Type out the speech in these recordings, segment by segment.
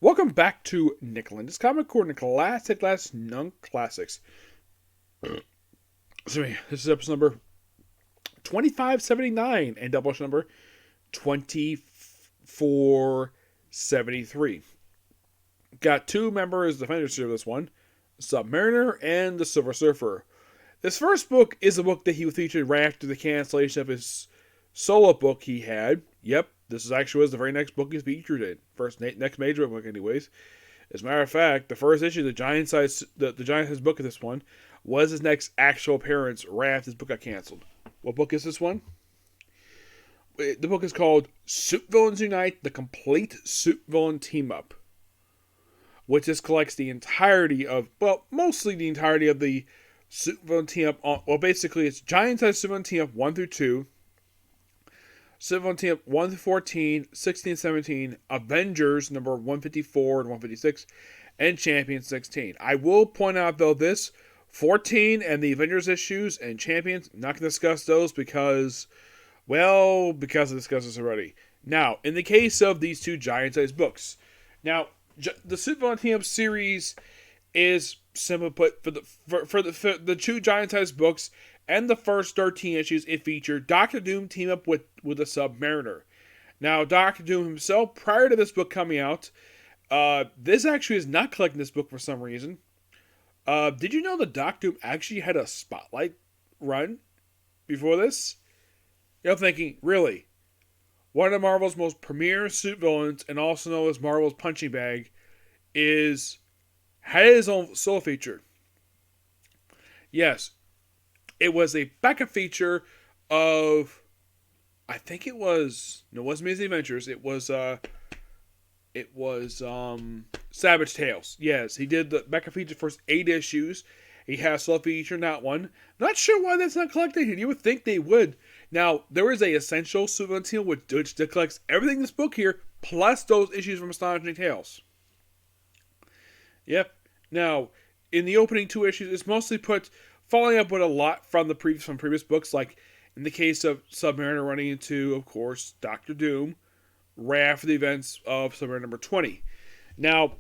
Welcome back to Lenz, comic corner classic last non-classics. This is episode number 2579 and double number 2473. Got two members defenders of this one, Submariner and the Silver Surfer. This first book is a book that he featured right after the cancellation of his solo book he had. Yep, this is actually was the very next book he's featured in. Next major book, anyways. As a matter of fact, the first issue, the giant size book of this one, was his next actual appearance right after this book got canceled. What book is this one? The book is called Supervillains Unite: The Complete Supervillain Team Up, which just collects the entirety of, mostly the entirety of the Supervillain Team Up. Basically, it's giant size Supervillain Team Up 1 through 2. Supervillain Team Up 1 through 14, 16, 17, Avengers number 154 and 156, and Champions 16. I will point out, though, this 14 and the Avengers issues and Champions, not going to discuss those because I discussed this already. Now, in the case of these two giant-sized books, now, the Supervillain Team Up series is, simply put, for the two giant-sized books and the first 13 issues, it featured Doctor Doom team up with a Submariner. Now, Doctor Doom himself, prior to this book coming out, this actually is not collecting this book for some reason. Did you know that Doctor Doom actually had a spotlight run before this? You're thinking, really? One of Marvel's most premier suit villains, and also known as Marvel's punching bag, had his own solo feature. Yes. It was a backup feature of, I think it wasn't Amazing Adventures. It was Savage Tales. Yes, he did the backup feature for 8 issues. He has a solo feature in that one. Not sure why that's not collected. You would think they would. Now, there is a essential Supervillain Team which collects everything in this book here, plus those issues from Astonishing Tales. Yep. Now, in the opening 2 issues, it's mostly following up with a lot from previous books, like in the case of Submariner running into, of course, Doctor Doom, right after the events of Submariner number 20. Now,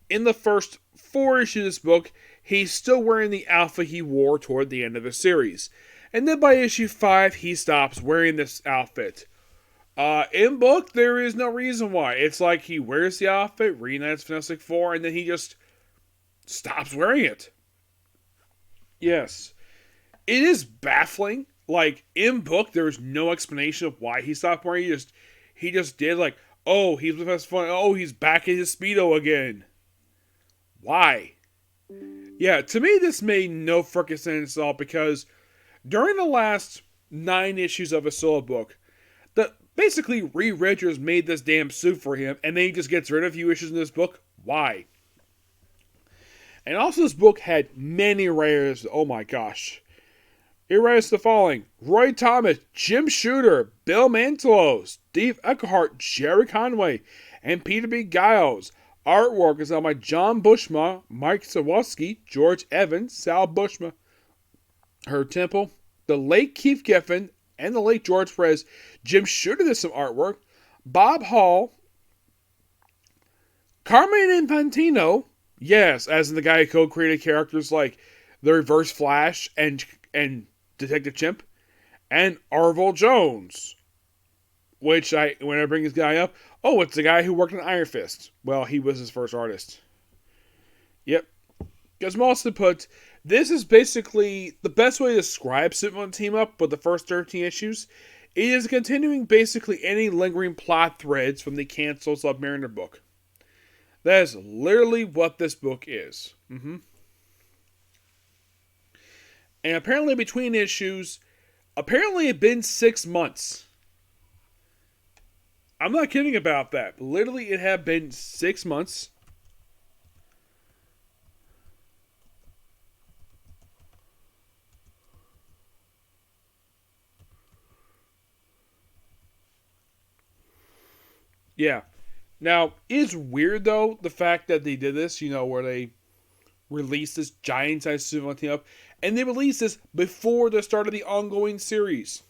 in the first 4 issues of this book, he's still wearing the outfit he wore toward the end of the series. And then by issue 5, he stops wearing this outfit. In book, there is no reason why. It's like he wears the outfit, reunites Fantastic Four, and then he just stops wearing it. Yes. It is baffling. Like, in book, there's no explanation of why he stopped wearing it. He just did, like, oh, he's with us fun. Oh, he's back in his Speedo again. Why? Yeah, to me, this made no freaking sense at all, because during the last 9 issues of a solo book, basically Reed Richards made this damn suit for him, and then he just gets rid of a few issues in this book. Why? And also, this book had many writers. Oh my gosh. It writes the following: Roy Thomas, Jim Shooter, Bill Mantlo, Steve Eckhart, Jerry Conway, and Peter B. Giles. Artwork is done by John Bushma, Mike Sawatsky, George Evans, Sal Bushma, Herb Temple, the late Keith Giffen, and the late George Perez. Jim Shooter did some artwork. Bob Hall, Carmine Infantino. Yes, as in the guy who co-created characters like the Reverse Flash and Detective Chimp, and Arvil Jones, which when I bring this guy up, it's the guy who worked on Iron Fist. Well, he was his first artist. Yep. Because mostly put, this is basically the best way to describe Supervillain Team Up with the first 13 issues. It is continuing basically any lingering plot threads from the canceled Submariner book. That is literally what this book is. And apparently between issues, it had been 6 months. I'm not kidding about that. Literally, it had been 6 months. Yeah. Now, it's weird, though, the fact that they did this, where they released this giant-sized Supervillain Team Up, and they released this before the start of the ongoing series.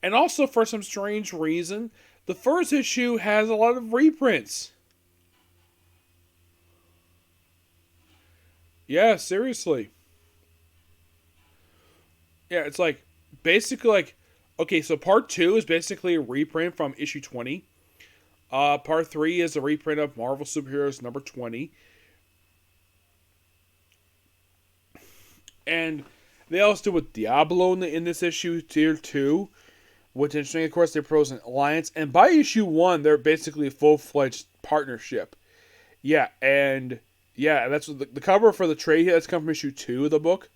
And also, for some strange reason, The first issue has a lot of reprints. Yeah, seriously. Yeah, it's like basically like okay, so part 2 is basically a reprint from issue 20. Part 3 is a reprint of Marvel Superheroes number 20. And they also do with Diablo in this issue, tier 2. Which is interesting, of course, they're pros and alliance. And by issue 1, they're basically a full-fledged partnership. Yeah, and yeah, that's what the cover for the trade here. That's come from issue 2 of the book.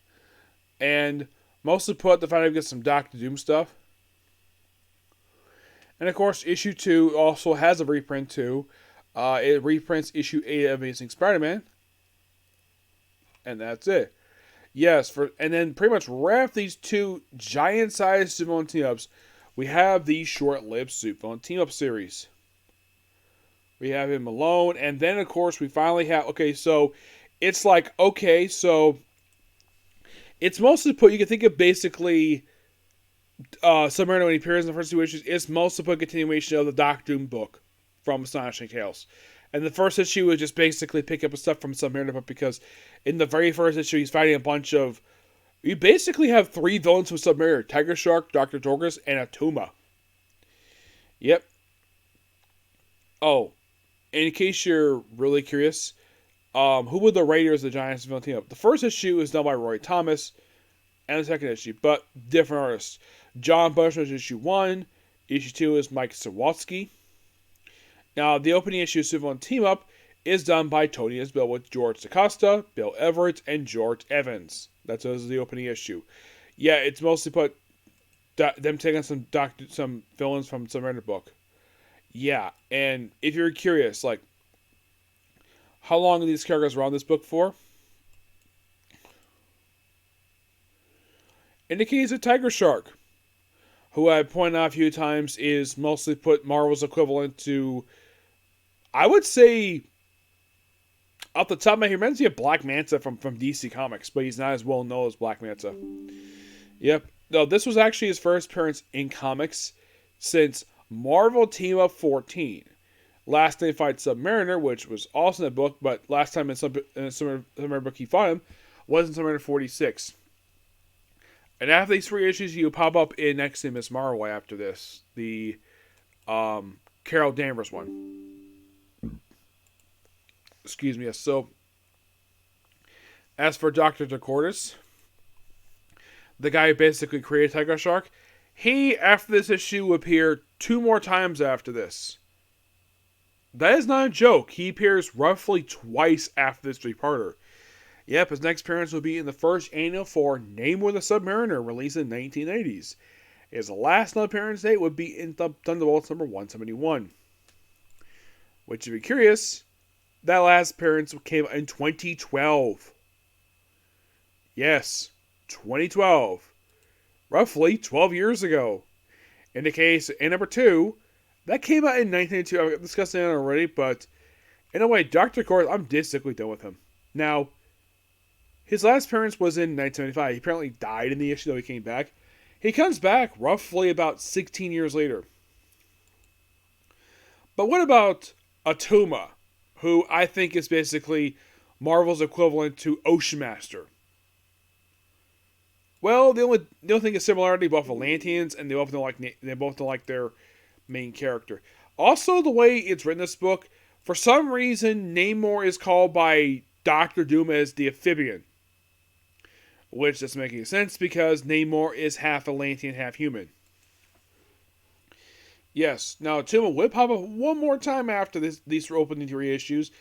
And mostly put to find out get some Doctor Doom stuff. And of course, issue 2 also has a reprint too. It reprints issue 8 of Amazing Spider-Man. And that's it. Yes, and then pretty much wrap these two giant-sized supervillain team-ups. We have the short-lived supervillain team-up series. We have him alone, and then of course we finally have. Okay, so it's like so it's mostly put. You can think of basically Submariner when he appears in the first two issues. It's mostly put a continuation of the Doctor Doom book from Astonishing Tales. And the first issue was just basically pick up stuff from Submariner, but because in the very first issue he's fighting a bunch of. You basically have 3 villains with Submariner: Tiger Shark, Dr. Dorcas, and Atuma. Yep. Oh, in case you're really curious, who were the Raiders of the Giants villain team up? The first issue is done by Roy Thomas, and the second issue, but different artists. John Bushman is issue 1. Issue 2 is Mike Sawatsky. Now, the opening issue of Supervillain Team Up is done by Tony Isbell with George DaCosta, Bill Everett, and George Evans. That's the opening issue. Yeah, it's mostly put them taking some villains from some random book. Yeah, and if you're curious, like, how long are these characters around this book for? In the case of Tiger Shark, who I've pointed out a few times is mostly put Marvel's equivalent to, I would say, off the top of my head, he reminds me of Black Manta from DC Comics, but he's not as well known as Black Manta. Yep. No, this was actually his first appearance in comics since Marvel Team Up 14. Last they fight Submariner, which was also in the book, but last time in Submariner book he fought him was in Submariner 46. And after these 3 issues, you pop up in Next to Miss Marvel after this. The Carol Danvers one. Excuse me. So, as for Dr. DeCortis, the guy who basically created Tiger Shark, he, after this issue, will appear 2 more times after this. That is not a joke. He appears roughly twice after this 3-parter. Yep, his next appearance will be in the first annual for Namor the Submariner, released in the 1980s. His last appearance date would be in Thunderbolts number 171. Which, if you're curious, that last appearance came in 2012. Yes, 2012. Roughly 12 years ago. In the case, in number 2, that came out in 1982. I've discussed that already, but in a way, Dr. Kors, I'm basically done with him. Now, his last appearance was in 1975. He apparently died in the issue, though he came back. He comes back roughly about 16 years later. But what about Atuma, who I think is basically Marvel's equivalent to Ocean Master? Well, the only thing is similarity, both Atlanteans, and they both don't like their main character. Also, the way it's written this book, for some reason, Namor is called by Doctor Doom as the Amphibian. Which doesn't make any sense because Namor is half Atlantean, half human. Yes, now Atuma would pop up one more time after these opening 3 issues.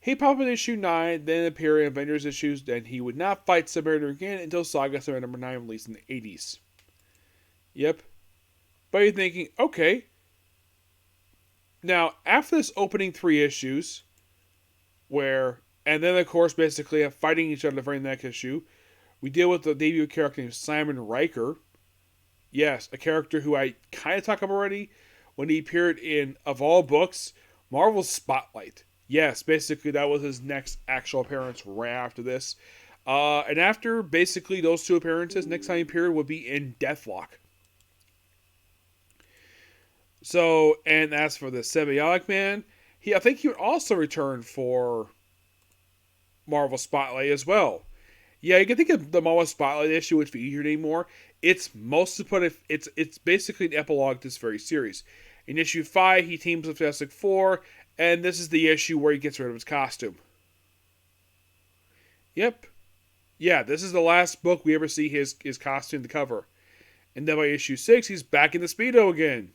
He popped up in issue 9, then appear in Avengers issues, then he would not fight Submariner again until Saga Submariner number 9 released in the 80s. Yep. But you're thinking, okay. Now, after this opening 3 issues, and then of course basically fighting each other the very next issue, we deal with the debut character named Simon Riker. Yes, a character who I kind of talked about already when he appeared in, of all books, Marvel's Spotlight. Yes, basically that was his next actual appearance right after this. And after basically those 2 appearances, next time he appeared would be in Deathlock. So, and as for the Symbiotic Man, I think he would also return for Marvel Spotlight as well. Yeah, you can think of the Marvel Spotlight issue, which featured anymore. It's mostly it's basically an epilogue to this very series. In issue 5, he teams with Fantastic Four, and this is the issue where he gets rid of his costume. Yep. Yeah, this is the last book we ever see his costume, the cover. And then by issue 6, he's back in the Speedo again.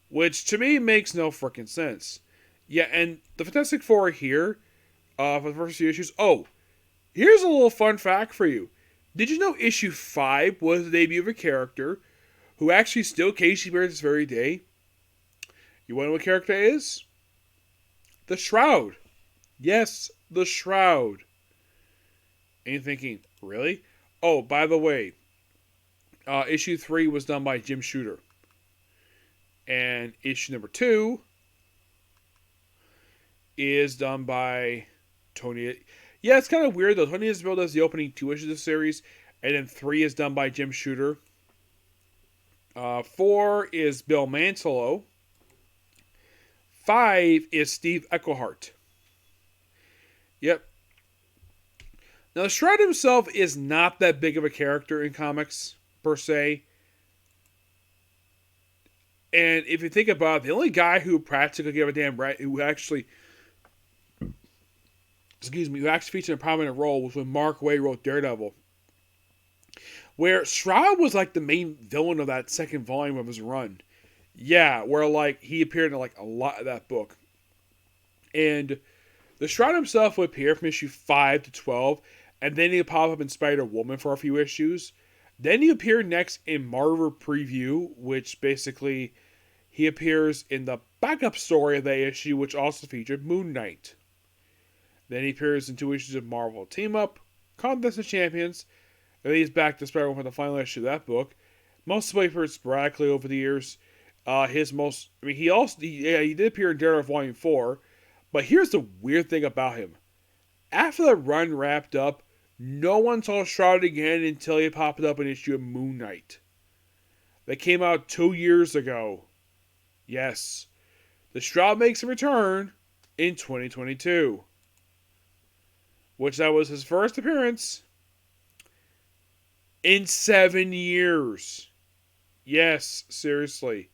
Which to me makes no freaking sense. Yeah, and the Fantastic Four here, for the first few issues. Oh, here's a little fun fact for you. Did you know issue 5 was the debut of a character who actually still occasionally appears this very day? You want to know what character is? The Shroud. Yes, the Shroud. And you're thinking, really? Oh, by the way, issue 3 was done by Jim Shooter. And issue number 2 is done by Tony. Yeah, it's kind of weird though. Tony Isabel does the opening 2 issues of the series, and then 3 is done by Jim Shooter. 4 is Bill Mantlo. 5 is Steve Englehart. Yep. Now, the Shroud himself is not that big of a character in comics, per se. And if you think about it, the only guy who practically gave a damn right, who actually featured a prominent role was when Mark Waid wrote Daredevil. Where Shroud was like the main villain of that second volume of his run. Yeah, where like he appeared in like a lot of that book. And the Shroud himself would appear from issue 5 to 12, and then he'd pop up in Spider-Woman for a few issues. Then he appeared next in Marvel Preview, which basically he appears in the backup story of that issue, which also featured Moon Knight. Then he appears in 2 issues of Marvel Team Up, Contest of Champions, and then he's back to Spider-Man for the final issue of that book. Mostly appeared sporadically over the years. He did appear in Daredevil Volume 4, but here's the weird thing about him. After the run wrapped up, no one saw Shroud again until he popped up in issue of Moon Knight. That came out 2 years ago. Yes. The Shroud makes a return in 2022. Which that was his first appearance in 7 years. Yes, seriously.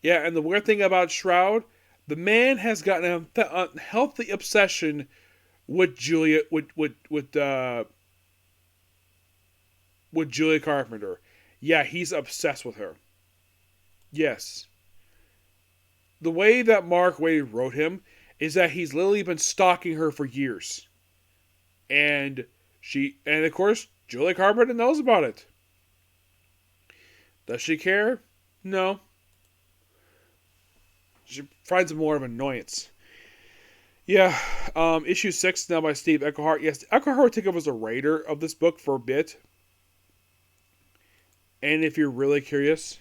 Yeah, and the weird thing about Shroud, the man has gotten a healthy obsession with Julia Carpenter. Yeah, he's obsessed with her. Yes. The way that Mark Waid wrote him is that he's literally been stalking her for years. And of course, Julia Carpenter knows about it. Does she care? No. She finds it more of an annoyance. Yeah, issue 6 now by Steve Englehart. Yes, Englehart would take over as a writer of this book for a bit. And if you're really curious,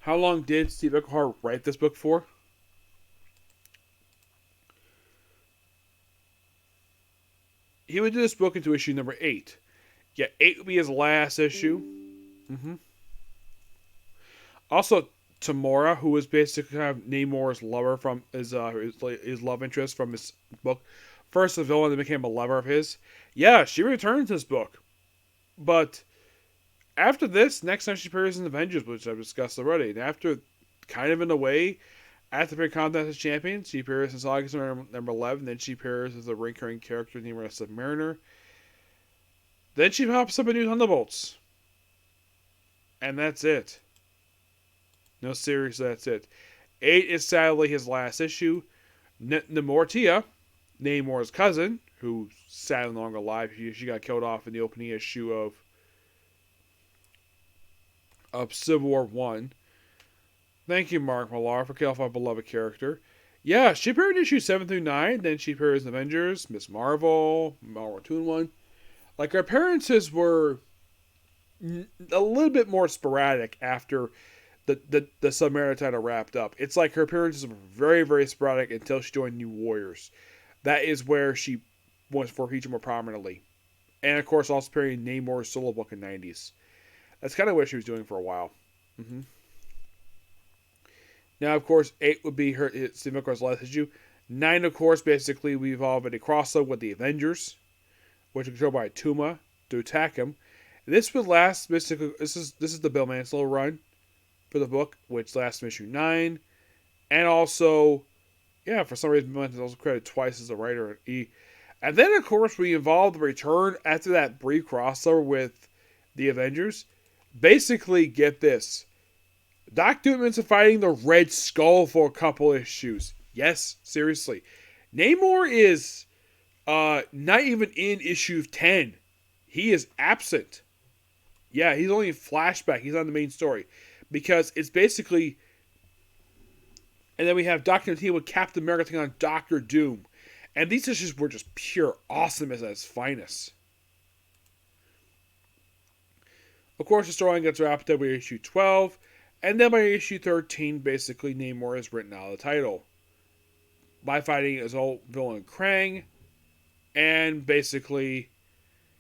how long did Steve Englehart write this book for? He would do this book into issue number 8. Yeah, 8 would be his last issue. Also, Tamora, who was basically kind of Namor's lover from his love interest from his book. First a villain, then became a lover of his. Yeah, she returned to this book. But after this, next time she appears in Avengers, which I've discussed already. And after, kind of in a way, after the Contest of Champions, she appears in August number 11. Then she appears as a recurring character named Submariner. Then she pops up in New Thunderbolts. And that's it. No, seriously, that's it. 8 is sadly his last issue. Namortia, Namor's cousin, who's sadly no longer alive. She got killed off in the opening issue of Civil War 1. Thank you, Mark Millar, for killing off our beloved character. Yeah, she appeared in issue 7 through 9. Then she appears in Avengers, Miss Marvel, Marvel 2-in-1. Like, her appearances were a little bit more sporadic after the Submariner title wrapped up. It's like her appearances were very, very sporadic until she joined New Warriors. That is where she was featured more prominently. And of course, also appearing in Namor's solo book in the 90s. That's kind of what she was doing for a while. Mm-hmm. Now, of course, 8 would be Steve Mitchell's last issue. 9, of course, basically we evolve in a crossover with the Avengers, which are controlled by Tuma to attack him. This would last basically. This is the Bill Mansell run for the book, which lasts from issue 9, and also, yeah, for some reason, Bill Mansell also credited twice as a writer at E. And then, of course, we involve the return after that brief crossover with the Avengers. Basically, get this. Dr. Doom's fighting the Red Skull for a couple issues. Yes, seriously. Namor is not even in issue 10. He is absent. Yeah, he's only in flashback. He's on the main story. Because it's basically... And then we have Dr. Doom with Captain America taking on Dr. Doom. And these issues were just pure awesomeness at its finest. Of course, the storyline gets wrapped up by issue 12. And then by issue 13, basically, Namor is written out of the title. By fighting his old villain Krang. And basically,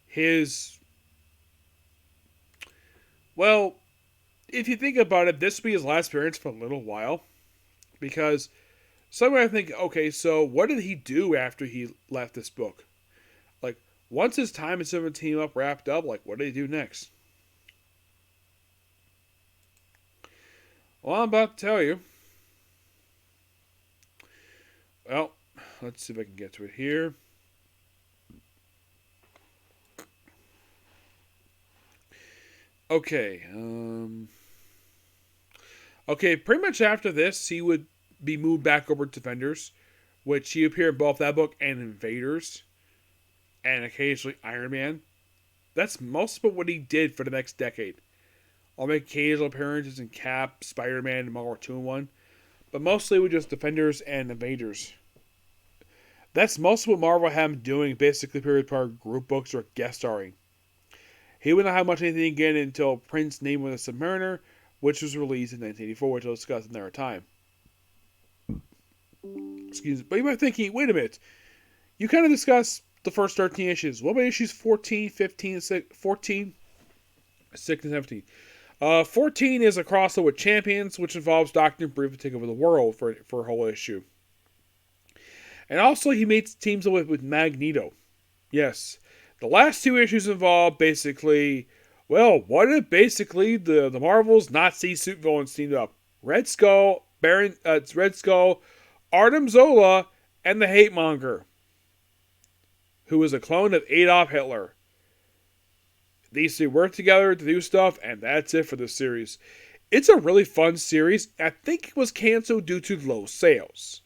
his... Well, if you think about it, this will be his last appearance for a little while. Because somewhere I think, okay, so what did he do after he left this book? Like, once his time in 17 up wrapped up, like, what did he do next? Well, I'm about to tell you. Well, let's see if I can get to it here. Okay. Okay, pretty much after this, he would be moved back over to Defenders, which he appeared in both that book and Invaders, and occasionally Iron Man. That's most of what he did for the next decade. I'll make occasional appearances in Cap, Spider-Man, and Marvel 2-in-1, but mostly with just Defenders and Invaders. That's most of what Marvel had him doing, basically period part of group books or guest starring. He would not have much anything again until Prince Namor the Submariner, which was released in 1984, which I'll discuss in their time. Excuse me. But you might be thinking, wait a minute. You kind of discussed the first 13 issues. What about issues 14, 15, 14, 16, 17? 14 is a crossover with Champions, which involves Doctor briefly taking over the world for a whole issue. And also he teams up with Magneto. Yes. The last 2 issues involve basically, well, what if basically the Marvel's Nazi suit villains teamed up? Red Skull, Artem Zola, and the Hate Monger, who is a clone of Adolf Hitler. These 3 work together to do stuff, and that's it for this series. It's a really fun series. I think it was canceled due to low sales.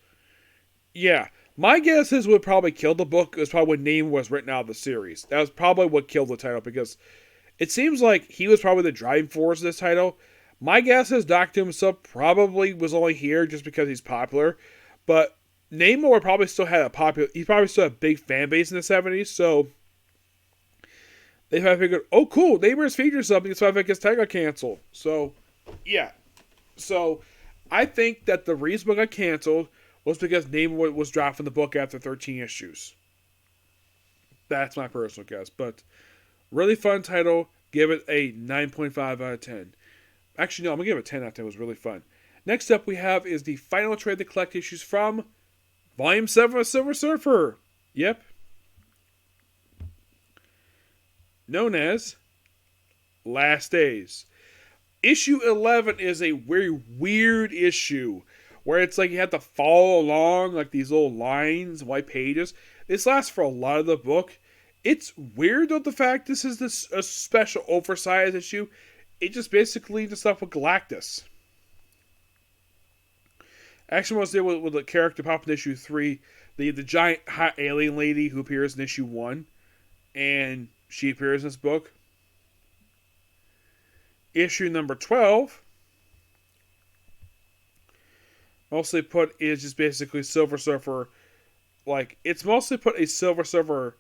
Yeah, my guess is what probably killed the book was probably when Namor was written out of the series. That was probably what killed the title, because it seems like he was probably the driving force of this title. My guess is Doctor himself probably was only here just because he's popular, but Namor probably still had he probably still had a big fan base in the 70s, so they probably figured, oh cool, Namor's featured something, so I think his title got canceled. So, yeah. So, I think that the reason it got canceled was because Namor was dropped from the book after 13 issues. That's my personal guess, but really fun title. Give it a 9.5 out of 10. Actually, no, I'm going to give it a 10 out of 10. It was really fun. Next up we have is the final trade to collect issues from Volume 7 of Silver Surfer. Yep. Known as Last Days. Issue 11 is a very weird issue where it's like you have to follow along like these little lines, white pages. This lasts for a lot of the book. It's weird though the fact this is a special oversized issue. It just basically does stuff with Galactus. Action was there with the character popping in issue 3, the giant hot alien lady who appears in issue 1, and she appears in this book. Issue number 12, mostly put is just basically Silver Surfer. Like, it's mostly put a Silver Surfer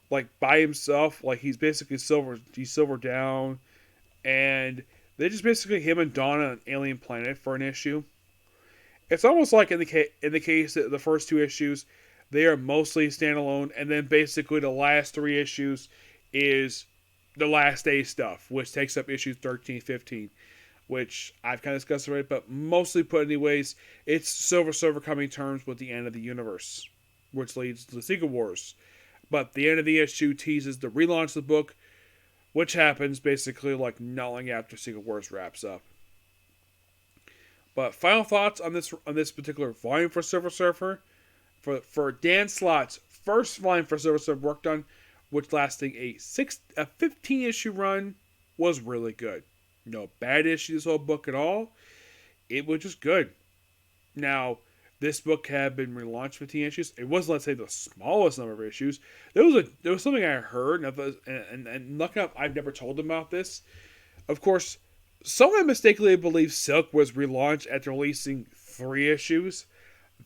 like by himself. Like, he's basically he's silver down, and they just basically him and Dawn on an alien planet for an issue. It's almost like in the case of the first 2 issues, they are mostly standalone, and then basically the last 3 issues is the Last Day stuff, which takes up issues 13, 15, which I've kind of discussed already, but mostly put anyways, it's Silver Surfer coming to terms with the end of the universe, which leads to the Secret Wars. But the end of the issue teases the relaunch of the book, which happens basically like not long after Secret Wars wraps up. But final thoughts on this particular volume for Silver Surfer. For Dan Slott's first volume for Silver Surfer worked on, which lasting a 15 issue run, was really good. No bad issue this whole book at all. It was just good. Now, this book had been relaunched 15 issues. It wasn't, let's say, the smallest number of issues. There was something I heard, and luckily enough, I've never told them about this. Of course, someone mistakenly believed Silk was relaunched after releasing 3 issues.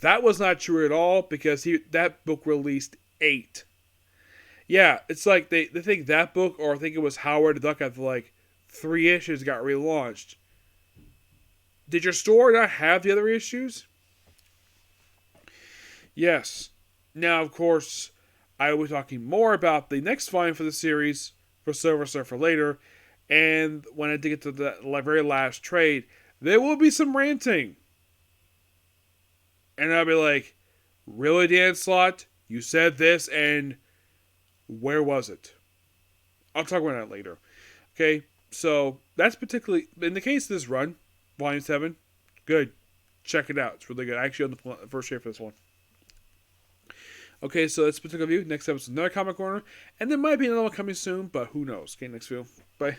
That was not true at all, because that book released 8. Yeah, it's like they think that book, or I think it was Howard the Duck, after like 3 issues got relaunched. Did your store not have the other issues? Yes. Now, of course, I will be talking more about the next volume for the series for Silver Surfer later, and when I get to the very last trade, there will be some ranting. And I'll be like, really, Dan Slott? You said this, and where was it? I'll talk about that later. Okay, so that's particularly, in the case of this run, Volume 7, good. Check it out. It's really good. I actually own the first share for this one. Okay, so that's a particular view. Next episode, another Comic Corner. And there might be another one coming soon, but who knows. Okay, next video. Bye.